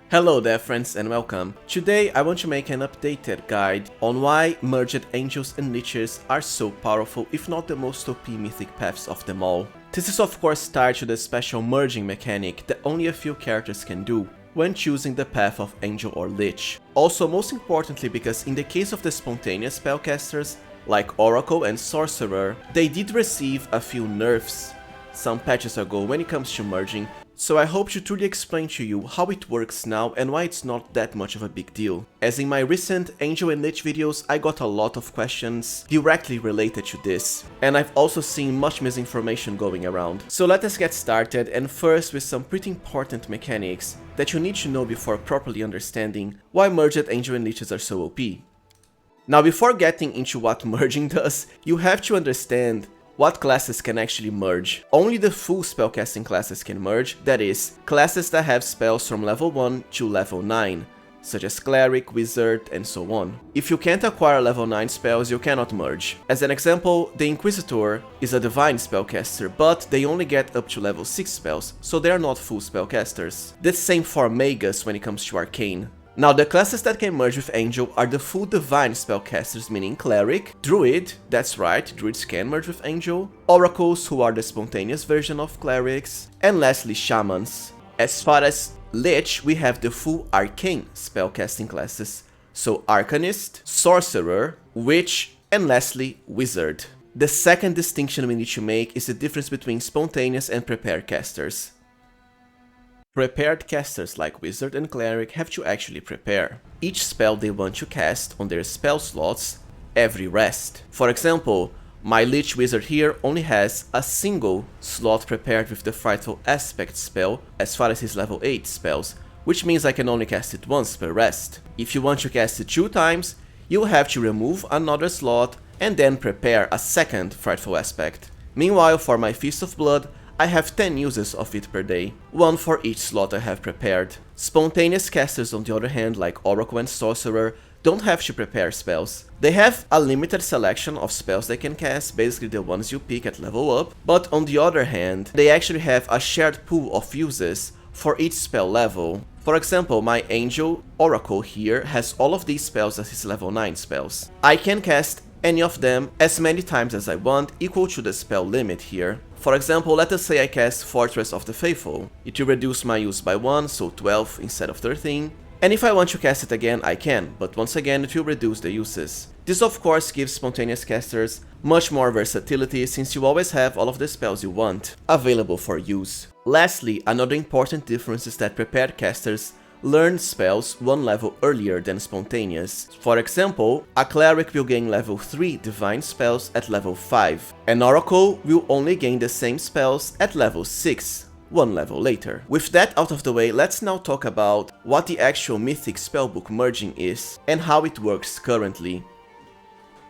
Hello there friends and welcome. Today I want to make an updated guide on why merged angels and liches are so powerful, if not the most OP mythic paths of them all. This is of course tied to the special merging mechanic that only a few characters can do when choosing the path of angel or lich. Also most importantly because in the case of the spontaneous spellcasters like Oracle and Sorcerer, they did receive a few nerfs some patches ago when it comes to merging, so I hope to truly explain to you how it works now and why it's not that much of a big deal. As in my recent Angel and Lich videos, I got a lot of questions directly related to this, and I've also seen much misinformation going around. So let us get started, and first with some pretty important mechanics that you need to know before properly understanding why merged Angel and Liches are so OP. Now before getting into what merging does, you have to understand what classes can actually merge. Only the full spellcasting classes can merge, that is, classes that have spells from level 1 to level 9, such as Cleric, Wizard, and so on. If you can't acquire level 9 spells, you cannot merge. As an example, the Inquisitor is a divine spellcaster, but they only get up to level 6 spells, so they are not full spellcasters. The same for Magus when it comes to Arcane. Now the classes that can merge with Angel are the full divine spellcasters, meaning Cleric, Druid, that's right, Druids can merge with Angel, Oracles, who are the spontaneous version of Clerics, and lastly Shamans. As far as Lich, we have the full Arcane spellcasting classes, so Arcanist, Sorcerer, Witch, and lastly Wizard. The second distinction we need to make is the difference between spontaneous and prepared casters. Prepared casters like Wizard and Cleric have to actually prepare each spell they want to cast on their spell slots every rest. For example, my Lich Wizard here only has a single slot prepared with the Frightful Aspect spell as far as his level 8 spells, which means I can only cast it once per rest. If you want to cast it 2 times, you'll have to remove another slot and then prepare a second Frightful Aspect. Meanwhile, for my Feast of Blood, I have 10 uses of it per day, one for each slot I have prepared. Spontaneous casters on the other hand, like Oracle and Sorcerer, don't have to prepare spells. They have a limited selection of spells they can cast, basically the ones you pick at level up, but on the other hand, they actually have a shared pool of uses for each spell level. For example, my Angel Oracle here has all of these spells as his level 9 spells. I can cast any of them as many times as I want, equal to the spell limit here. For example, let us say I cast Fortress of the Faithful. It will reduce my use by 1, so 12 instead of 13. And if I want to cast it again, I can, but once again it will reduce the uses. This of course gives spontaneous casters much more versatility, since you always have all of the spells you want available for use. Lastly, another important difference is that prepared casters learn spells one level earlier than spontaneous. For example, a Cleric will gain level 3 divine spells at level 5. An Oracle will only gain the same spells at level 6, one level later. With that out of the way, let's now talk about what the actual Mythic Spellbook merging is and how it works currently.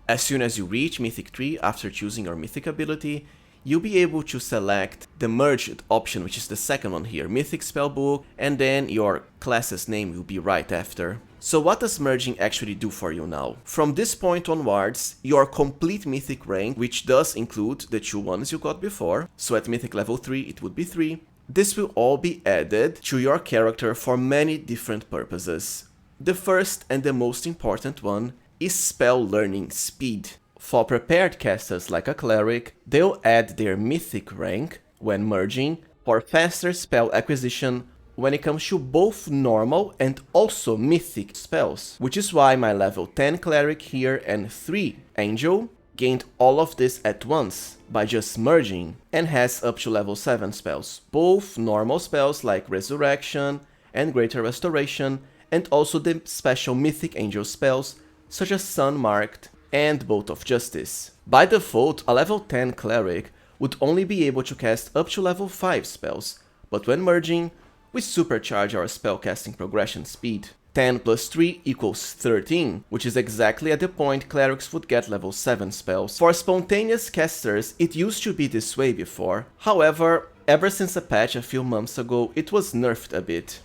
As soon as you reach Mythic 3 after choosing your Mythic ability, you'll be able to select the merged option, which is the second one here, Mythic Spellbook, and then your class's name will be right after. So what does merging actually do for you now? From this point onwards, your complete Mythic rank, which does include the 2 ones you got before, so at Mythic level 3 it would be 3, this will all be added to your character for many different purposes. The first and the most important one is spell learning speed. For prepared casters like a Cleric, they'll add their Mythic rank when merging for faster spell acquisition when it comes to both normal and also Mythic spells, which is why my level 10 Cleric here and 3 Angel gained all of this at once by just merging and has up to level 7 spells, both normal spells like Resurrection and Greater Restoration, and also the special Mythic Angel spells such as Sun Marked and Bolt of Justice. By default, a level 10 Cleric would only be able to cast up to level 5 spells, but when merging, we supercharge our spellcasting progression speed. 10 plus 3 equals 13, which is exactly at the point Clerics would get level 7 spells. For spontaneous casters, it used to be this way before, however, ever since a patch a few months ago, it was nerfed a bit.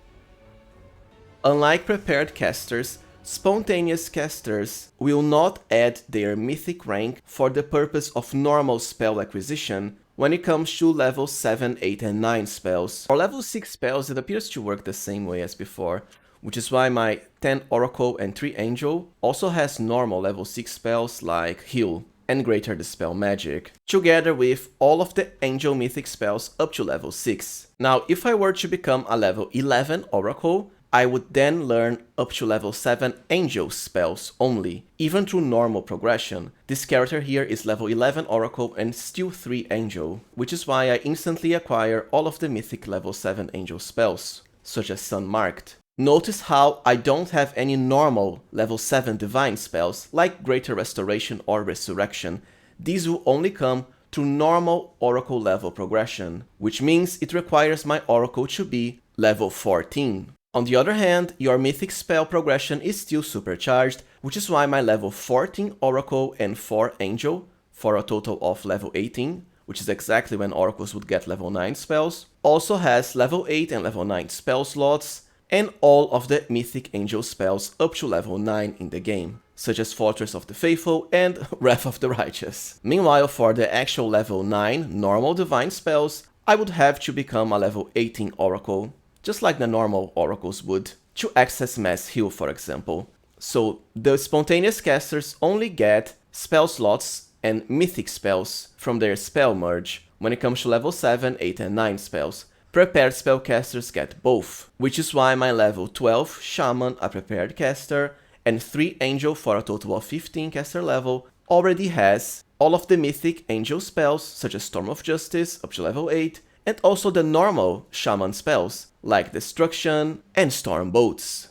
Unlike prepared casters, spontaneous casters will not add their Mythic rank for the purpose of normal spell acquisition when it comes to level 7, 8 and 9 spells. For level 6 spells it appears to work the same way as before, which is why my 10 Oracle and 3 Angel also has normal level 6 spells like Heal and Greater Dispel Magic, together with all of the Angel Mythic spells up to level 6. Now, if I were to become a level 11 Oracle, I would then learn up to level 7 Angel spells only, even through normal progression. This character here is level 11 Oracle and still 3 Angel, which is why I instantly acquire all of the Mythic level 7 Angel spells, such as Sun-Marked. Notice how I don't have any normal level 7 Divine spells, like Greater Restoration or Resurrection. These will only come through normal Oracle level progression, which means it requires my Oracle to be level 14. On the other hand, your Mythic spell progression is still supercharged, which is why my level 14 Oracle and 4 Angel, for a total of level 18, which is exactly when Oracles would get level 9 spells, also has level 8 and level 9 spell slots, and all of the Mythic Angel spells up to level 9 in the game, such as Fortress of the Faithful and Wrath of the Righteous. Meanwhile, for the actual level 9 normal Divine spells, I would have to become a level 18 Oracle, just like the normal Oracles would, to access Mass Heal, for example. So the spontaneous casters only get spell slots and Mythic spells from their spell merge when it comes to level 7, 8 and 9 spells. Prepared spellcasters get both, which is why my level 12 Shaman, a prepared caster, and 3 Angel for a total of 15 caster level already has all of the Mythic Angel spells, such as Storm of Justice up to level 8, and also the normal Shaman spells, like Destruction and Storm Bolts.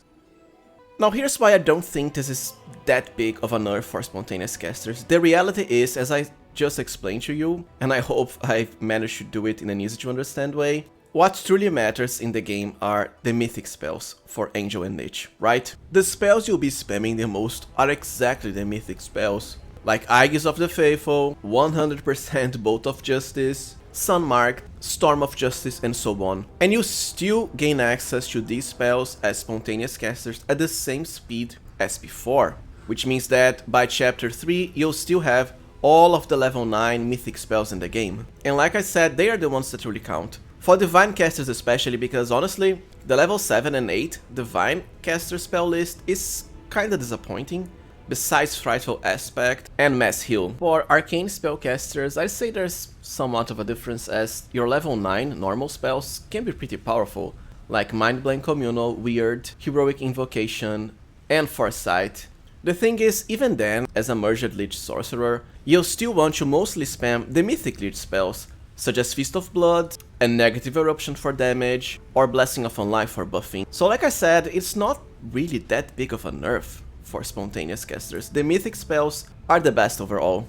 Now here's why I don't think this is that big of a nerf for spontaneous casters. The reality is, as I just explained to you, and I hope I've managed to do it in an easy to understand way, what truly matters in the game are the Mythic spells for Angel and Lich, right? The spells you'll be spamming the most are exactly the Mythic spells, like Aegis of the Faithful, 100% Bolt of Justice, Sun-Marked, Storm of Justice and so on. And you still gain access to these spells as spontaneous casters at the same speed as before, which means that by chapter 3 you'll still have all of the level 9 Mythic spells in the game. And like I said, they are the ones that really count. For Divine casters especially, because honestly, the level 7 and 8 Divine caster spell list is kinda disappointing, besides Frightful Aspect and Mass Heal. For Arcane spellcasters, I'd say there's somewhat of a difference, as your level 9 normal spells can be pretty powerful, like Mind Blank Communal, Weird, Heroic Invocation, and Foresight. The thing is, even then, as a Merged Lich sorcerer, you'll still want to mostly spam the Mythic Lich spells, such as Fist of Blood, and Negative Eruption for damage, or Blessing of Unlife for buffing. So like I said, it's not really that big of a nerf for spontaneous casters. The Mythic spells are the best overall.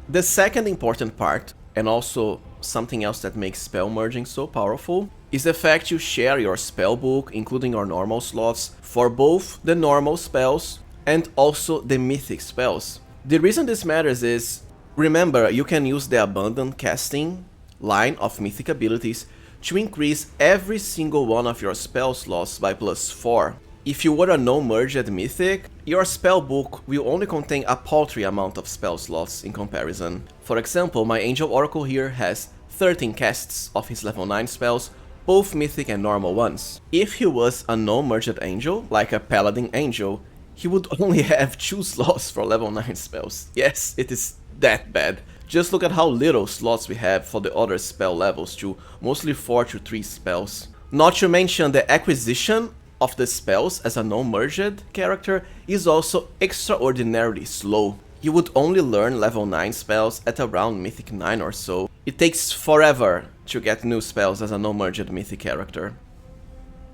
The second important part, and also something else that makes spell merging so powerful, is the fact you share your spellbook, including your normal slots, for both the normal spells and also the Mythic spells. The reason this matters is, remember, you can use the Abundant Casting line of Mythic abilities to increase every single one of your spell slots by +4. If you were a no-merged Mythic, your spellbook will only contain a paltry amount of spell slots in comparison. For example, my Angel Oracle here has 13 casts of his level 9 spells, both Mythic and normal ones. If he was a no-merged Angel, like a Paladin Angel, he would only have 2 slots for level 9 spells. Yes, it is that bad. Just look at how little slots we have for the other spell levels too, mostly 4 to 3 spells. Not to mention the acquisition of the spells as a no-merged character is also extraordinarily slow. You would only learn level 9 spells at around Mythic 9 or so. It takes forever to get new spells as a no-merged Mythic character.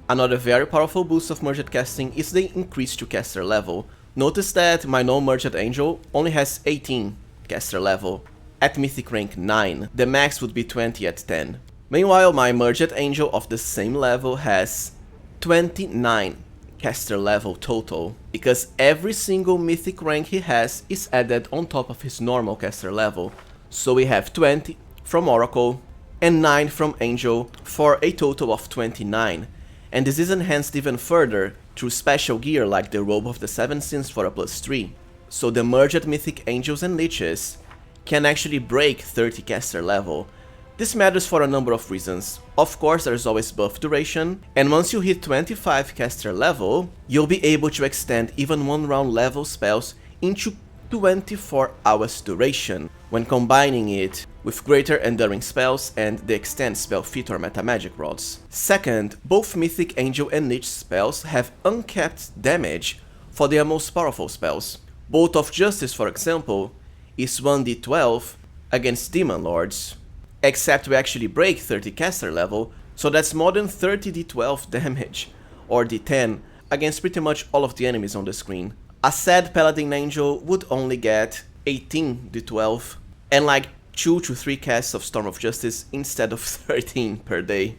Another very powerful boost of merged casting is the increase to caster level. Notice that my no-merged Angel only has 18 caster level. At Mythic rank 9, the max would be 20 at 10. Meanwhile, my merged Angel of the same level has 29 caster level total, because every single Mythic rank he has is added on top of his normal caster level. So we have 20 from Oracle and 9 from Angel for a total of 29. And this is enhanced even further through special gear like the Robe of the Seven Sins for a +3. So the merged Mythic Angels and Liches can actually break 30 caster level. This matters for a number of reasons. Of course, there's always buff duration, and once you hit 25 caster level, you'll be able to extend even 1 round level spells into 24 hours duration, when combining it with greater enduring spells and the extend spell feat or metamagic rods. Second, both Mythic, Angel and Lich spells have uncapped damage for their most powerful spells. Bolt of Justice, for example, is 1d12 against Demon Lords, except we actually break 30 caster level, so that's more than 30 d12 damage, or d10, against pretty much all of the enemies on the screen. A sad Paladin Angel would only get 18 d12, and like 2 to 3 casts of Storm of Justice instead of 13 per day.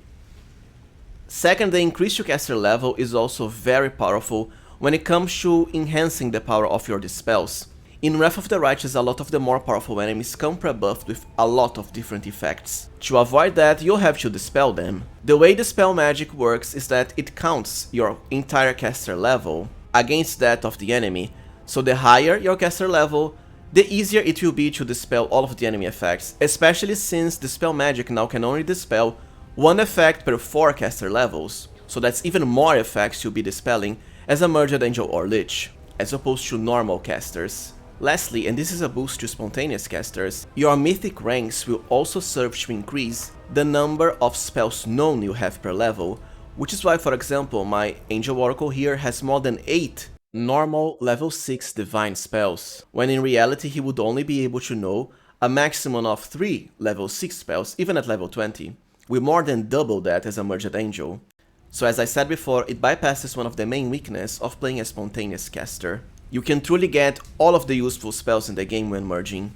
Second, the increase to caster level is also very powerful when it comes to enhancing the power of your dispels. In Wrath of the Righteous, a lot of the more powerful enemies come pre-buffed with a lot of different effects. To avoid that, you'll have to dispel them. The way the spell magic works is that it counts your entire caster level against that of the enemy, so the higher your caster level, the easier it will be to dispel all of the enemy effects, especially since the spell magic now can only dispel 1 effect per 4 caster levels, so that's even more effects you'll be dispelling as a Merged Angel or Lich, as opposed to normal casters. Lastly, and this is a boost to spontaneous casters, your mythic ranks will also serve to increase the number of spells known you have per level, which is why, for example, my Angel Oracle here has more than 8 normal level 6 divine spells, when in reality he would only be able to know a maximum of 3 level 6 spells, even at level 20. We more than double that as a Merged Angel. So as I said before, it bypasses one of the main weaknesses of playing a spontaneous caster. You can truly get all of the useful spells in the game when merging.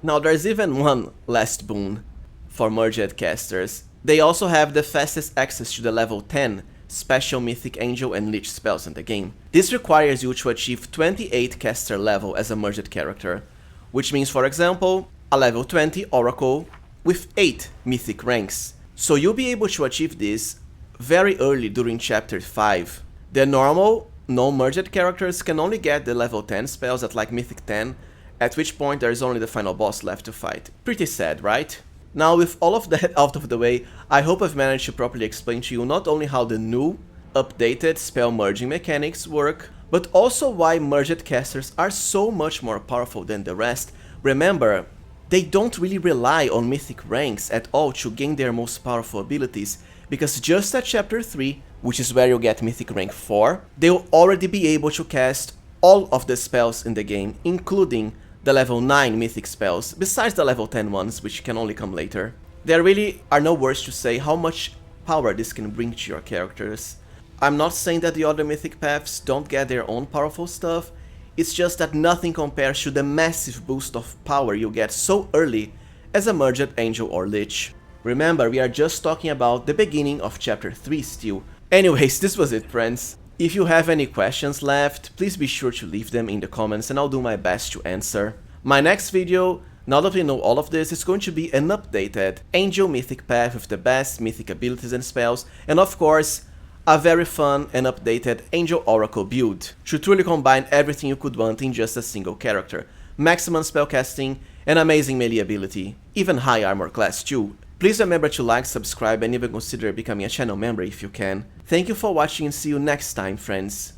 Now there's even one last boon for merged casters. They also have the fastest access to the level 10 special Mythic Angel and Lich spells in the game. This requires you to achieve 28 caster level as a merged character, which means, for example, a level 20 Oracle with 8 Mythic ranks. So you'll be able to achieve this very early during chapter 5. The normal non-merged characters can only get the level 10 spells at like Mythic 10, at which point there is only the final boss left to fight. Pretty sad, right? Now, with all of that out of the way, I hope I've managed to properly explain to you not only how the new, updated spell merging mechanics work, but also why merged casters are so much more powerful than the rest. Remember, they don't really rely on mythic ranks at all to gain their most powerful abilities, because just at chapter 3, which is where you get Mythic rank 4, they'll already be able to cast all of the spells in the game, including the level 9 Mythic spells, besides the level 10 ones, which can only come later. There really are no words to say how much power this can bring to your characters. I'm not saying that the other Mythic paths don't get their own powerful stuff, it's just that nothing compares to the massive boost of power you get so early as a Merged Angel or Lich. Remember, we are just talking about the beginning of chapter 3 still. Anyways, this was it, friends. If you have any questions left, please be sure to leave them in the comments and I'll do my best to answer. My next video, now that we know all of this, is going to be an updated Angel Mythic path with the best Mythic abilities and spells, and of course, a very fun and updated Angel Oracle build to truly combine everything you could want in just a single character. Maximum spellcasting and amazing melee ability, even high armor class too. Please remember to like, subscribe and even consider becoming a channel member if you can. Thank you for watching and see you next time, friends.